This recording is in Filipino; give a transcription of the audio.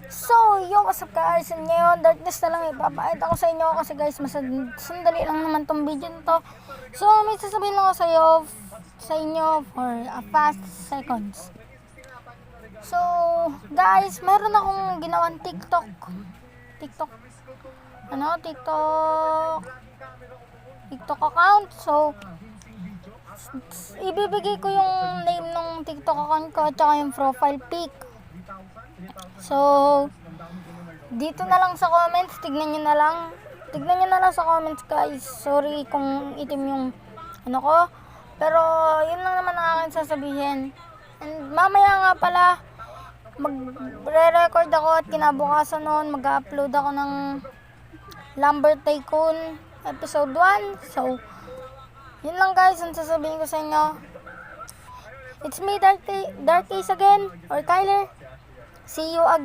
So, yo, what's up guys? And ngayon, darkness na lang ipapakita ko sa inyo kasi guys, sandali lang naman tong video na to. So, may sasabihin lang ako sa inyo for a fast seconds. So, guys, meron akong ginawang TikTok account. So, ibibigay ko yung name ng TikTok account ko at saka yung profile pic. So, dito na lang sa comments, tignan nyo na lang sa comments guys. Sorry kung itim yung ko, pero yun lang naman ang aking sasabihin. And mamaya nga pala, magre-record ako at kinabukasan noon mag-upload ako ng Lumber Tycoon episode 1. So, yun lang guys ang sasabihin ko sa inyo. It's me, Dark Ace again, or Kyler. See you again.